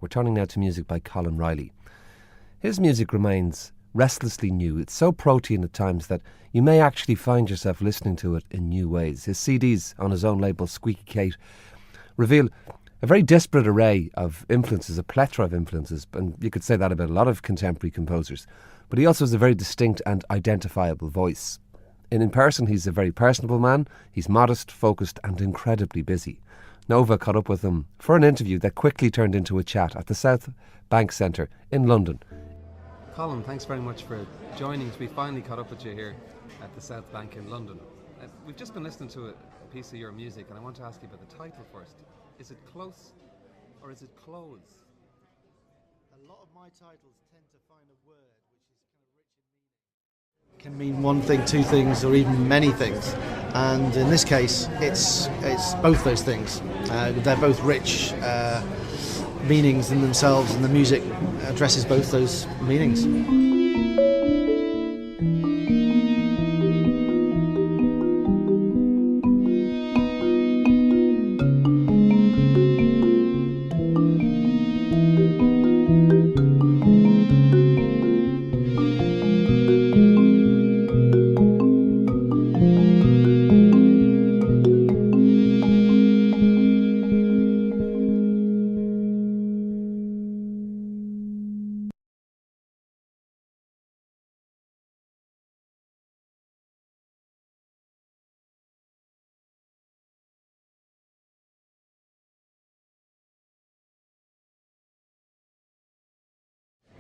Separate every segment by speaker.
Speaker 1: We're turning now to music by Colin Riley. His music remains restlessly new. It's so protein at times that you may actually find yourself listening to it in new ways. His CDs on his own label, Squeaky Kate, reveal a very disparate array of influences, a plethora of influences, and you could say that about a lot of contemporary composers. But he also has a very distinct and identifiable voice. In person, he's a very personable man. He's modest, focused, and incredibly busy. Nova caught up with him for an interview that quickly turned into a chat at the South Bank Centre in London. Colin, thanks very much for joining us. We finally caught up with you here at the South Bank in London. We've just been listening to a piece of your music, and I want to ask you about the title first. Is it close or is it close?
Speaker 2: A lot of my titles tend to find a word which is kind of rich in meaning. It can mean one thing, two things, or even many things. And in this case, it's both those things. They're both rich meanings in themselves, and the music addresses both those meanings.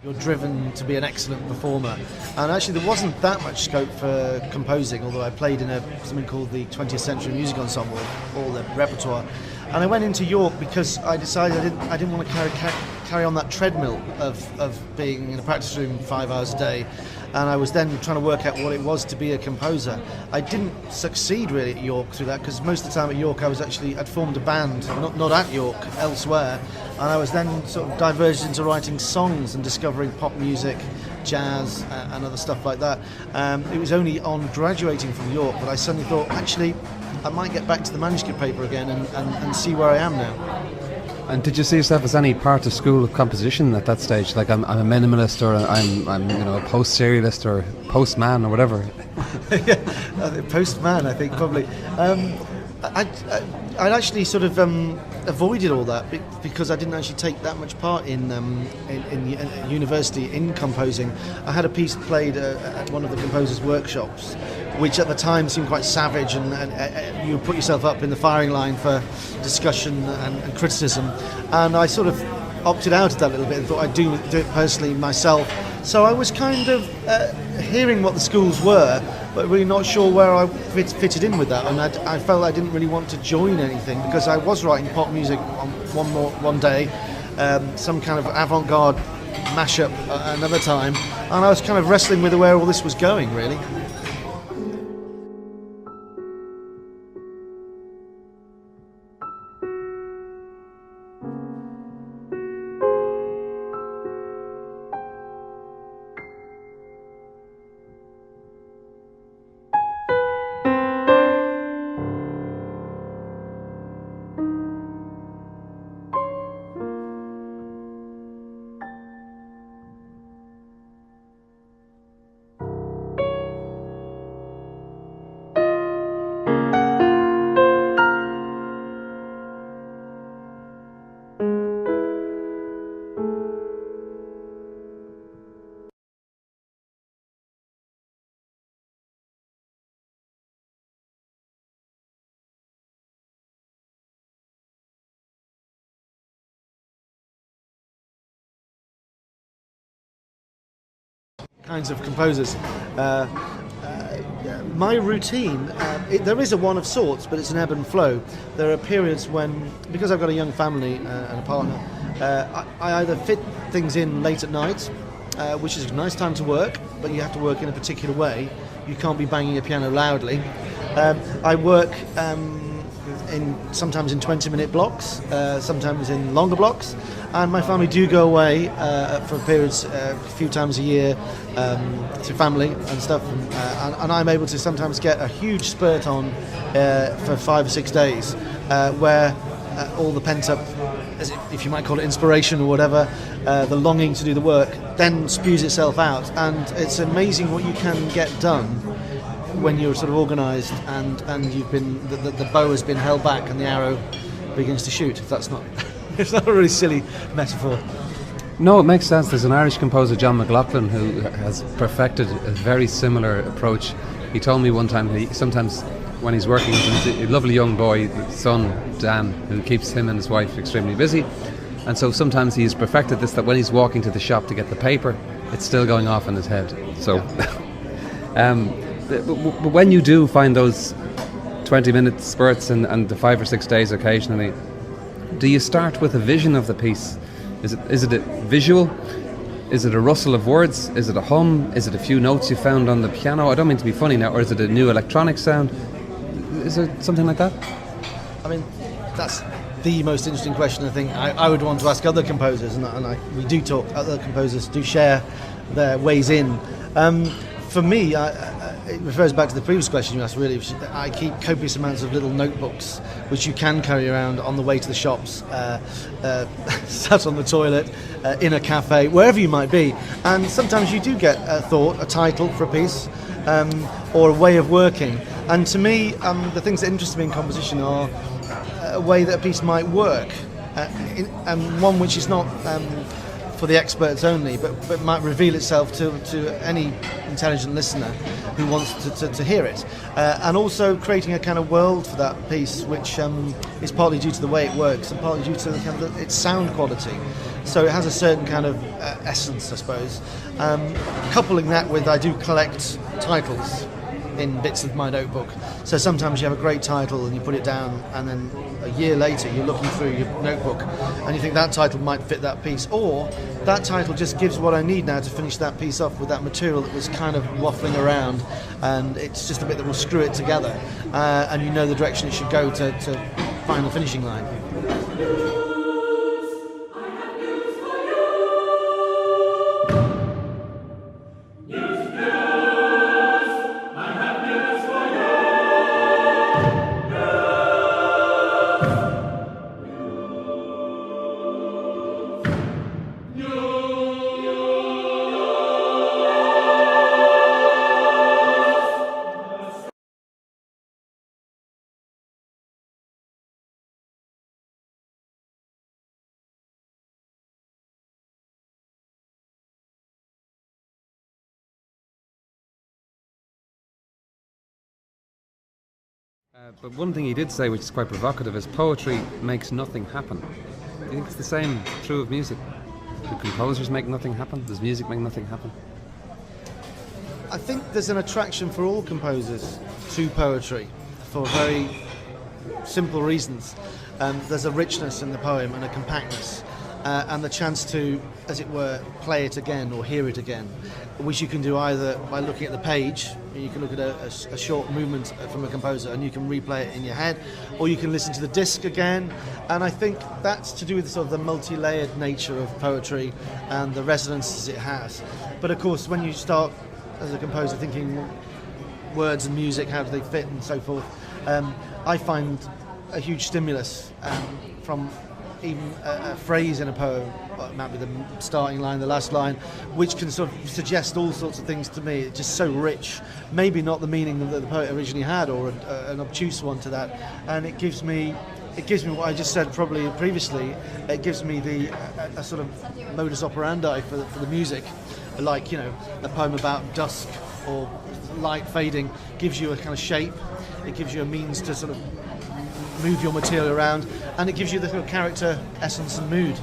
Speaker 2: You're driven to be an excellent performer, and actually there wasn't that much scope for composing, although I played in something called the 20th Century Music Ensemble, all the repertoire, and I went into York because I decided I didn't want to carry on that treadmill of being in a practice room 5 hours a day, and I was then trying to work out what it was to be a composer. I didn't succeed really at York through that, because most of the time at York I'd formed a band, not at York, elsewhere, and I was then sort of diverged into writing songs and discovering pop music, jazz, and other stuff like that. It was only on graduating from York that I suddenly thought, actually, I might get back to the manuscript paper again and see where I am now.
Speaker 3: And did you see yourself as any part of school of composition at that stage? Like I'm a minimalist, or I'm a post-serialist, or postman, or whatever.
Speaker 2: Yeah, postman, I think probably. I'd actually sort of avoided all that because I didn't actually take that much part in university in composing. I had a piece played at one of the composers' workshops, which at the time seemed quite savage, and you put yourself up in the firing line for discussion and criticism, and I sort of opted out of that a little bit and thought I'd do it personally myself. So I was kind of hearing what the schools were, but really not sure where I fitted in with that, and I felt I didn't really want to join anything, because I was writing pop music on one day, some kind of avant-garde mashup another time, and I was kind of wrestling with where all this was going, really. Kinds of composers. My routine, there is a one of sorts, but it's an ebb and flow. There are periods when, because I've got a young family and a partner, I either fit things in late at night, which is a nice time to work, but you have to work in a particular way. You can't be banging a piano loudly. I work sometimes in 20-minute blocks, sometimes in longer blocks, and my family do go away for periods a few times a year to family and stuff, and I'm able to sometimes get a huge spurt on for 5 or 6 days where all the pent-up if you might call it inspiration or whatever, the longing to do the work, then spews itself out, and it's amazing what you can get done when you're sort of organised and you've been the bow has been held back and the arrow begins to shoot. If that's not, it's not a really silly metaphor.
Speaker 3: No, it makes sense. There's an Irish composer, John McLaughlin, who has perfected a very similar approach. He told me one time sometimes when he's working with a lovely young boy, son Dan, who keeps him and his wife extremely busy, and so sometimes he's perfected this, that when he's walking to the shop to get the paper, it's still going off in his head. So but when you do find those 20-minute spurts and the 5 or 6 days occasionally, do you start with a vision of the piece? Is it a visual? Is it a rustle of words? Is it a hum? Is it a few notes you found on the piano? I don't mean to be funny now. Or is it a new electronic sound? Is it something like that?
Speaker 2: I mean, that's the most interesting question I think I would want to ask other composers, we do talk. Other composers do share their ways in. For me, it refers back to the previous question you asked, really. I keep copious amounts of little notebooks which you can carry around on the way to the shops, sat on the toilet, in a cafe, wherever you might be. And sometimes you do get a thought, a title for a piece, or a way of working. And to me, the things that interest me in composition are a way that a piece might work, and one which is not for the experts only, but might reveal itself to any intelligent listener who wants to hear it, and also creating a kind of world for that piece, which is partly due to the way it works and partly due to the kind of its sound quality. So it has a certain kind of essence, I suppose. Coupling that with, I do collect titles in bits of my notebook. So sometimes you have a great title and you put it down, and then a year later you're looking through your notebook and you think that title might fit that piece, or that title just gives what I need now to finish that piece off with that material that was kind of waffling around, and it's just a bit that will screw it together, and you know the direction it should go to find the finishing line.
Speaker 3: But one thing he did say, which is quite provocative, is poetry makes nothing happen. Do you think it's the same true of music? Do composers make nothing happen? Does music make nothing happen?
Speaker 2: I think there's an attraction for all composers to poetry for very simple reasons. There's a richness in the poem and a compactness, and the chance to, as it were, play it again or hear it again, which you can do either by looking at the page. You can look at a short movement from a composer and you can replay it in your head, or you can listen to the disc again. And I think that's to do with sort of the multi-layered nature of poetry and the resonances it has. But of course, when you start as a composer thinking words and music, how do they fit and so forth, I find a huge stimulus from even a phrase in a poem, it might be the starting line, the last line, which can sort of suggest all sorts of things to me. It's just so rich, maybe not the meaning that the poet originally had, or an obtuse one to that, and it gives me what I just said probably previously. It gives me a sort of modus operandi for the music, like, you know, a poem about dusk or light fading gives you a kind of shape. It gives you a means to sort of move your material around, and it gives you the sort of character, essence and mood.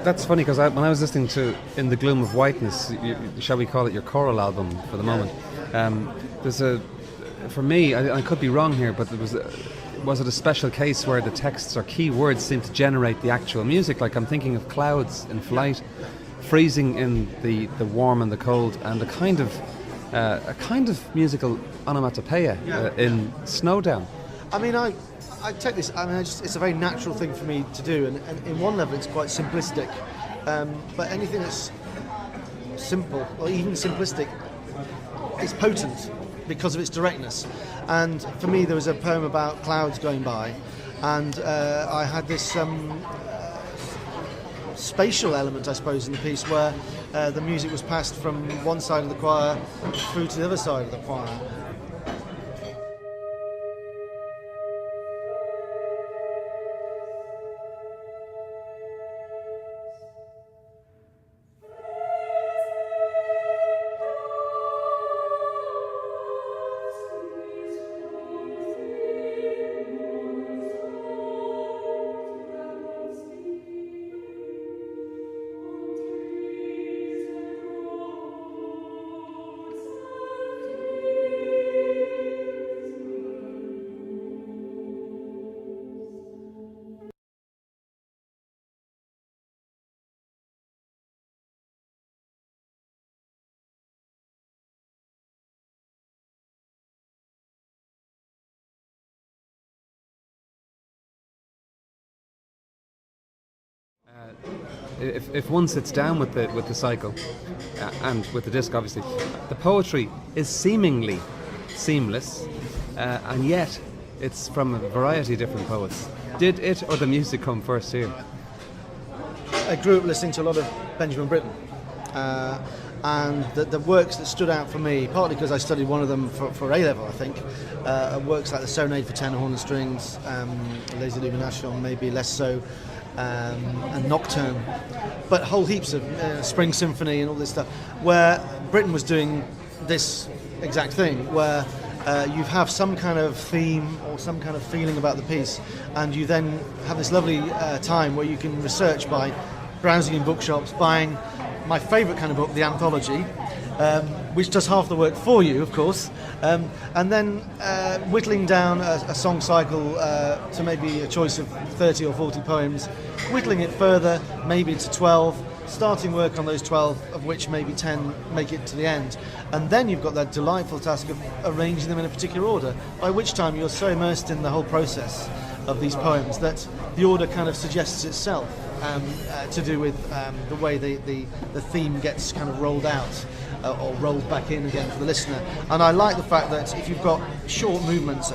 Speaker 3: That's funny, because when I was listening to In the Gloom of Whiteness, shall we call it your choral album for the moment, for me, I could be wrong here, but was it a special case where the texts or key words seem to generate the actual music? Like, I'm thinking of clouds in flight, freezing in the warm and the cold, and a kind of musical onomatopoeia in Snowdown.
Speaker 2: I mean, I take this. I mean, it's a very natural thing for me to do, and in one level, it's quite simplistic. But anything that's simple or even simplistic is potent because of its directness. And for me, there was a poem about clouds going by, and I had this spatial element, I suppose, in the piece, where the music was passed from one side of the choir through to the other side of the choir.
Speaker 3: If one sits down with the cycle and with the disc, obviously, the poetry is seemingly seamless, and yet it's from a variety of different poets. Did it or the music come first here?
Speaker 2: I grew up listening to a lot of Benjamin Britten, and the works that stood out for me, partly because I studied one of them for A-level, I think, works like the Serenade for Tenor, Horn and Strings, Les Illuminations, maybe less so, and Nocturne, but whole heaps of Spring Symphony and all this stuff, where Britten was doing this exact thing, where you have some kind of theme or some kind of feeling about the piece, and you then have this lovely time where you can research by browsing in bookshops, buying my favourite kind of book, the anthology, which does half the work for you, of course, and then whittling down a song cycle to maybe a choice of 30 or 40 poems, whittling it further, maybe to 12, starting work on those 12, of which maybe 10 make it to the end. And then you've got that delightful task of arranging them in a particular order, by which time you're so immersed in the whole process of these poems that the order kind of suggests itself, to do with the way the theme gets kind of rolled out or rolled back in again for the listener. And I like the fact that if you've got short movements,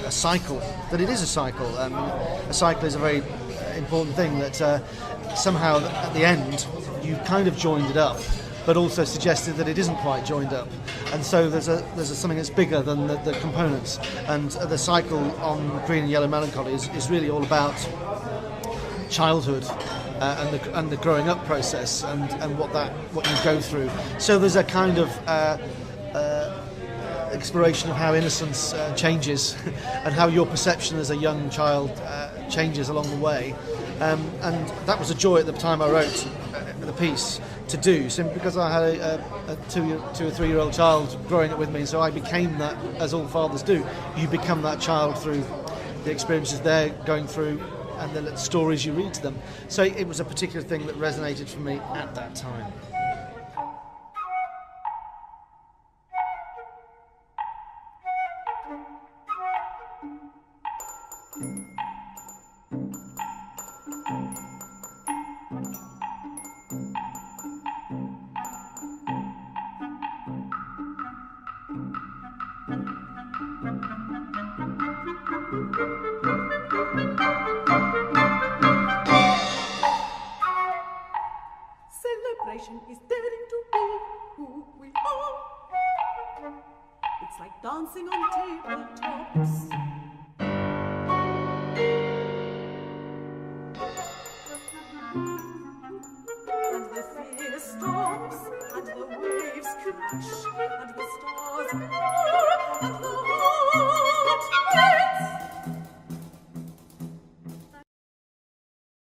Speaker 2: a cycle, that it is a cycle. A cycle is a very important thing, that somehow at the end you kind of joined it up, but also suggested that it isn't quite joined up, and so there's something that's bigger than the components. And the cycle on Green and Yellow Melancholy is really all about childhood and the growing up process and what you go through. So there's a kind of exploration of how innocence changes and how your perception as a young child changes along the way. And that was a joy at the time I wrote the piece to do, simply because I had a 2 or 3 year old child growing up with me, so I became that, as all fathers do. You become that child through the experiences they're going through and the stories you read to them. So it was a particular thing that resonated for me at that time.
Speaker 4: Celebration is daring to be who we are. It's like dancing on tabletops. And the fear stops, and the waves crash, and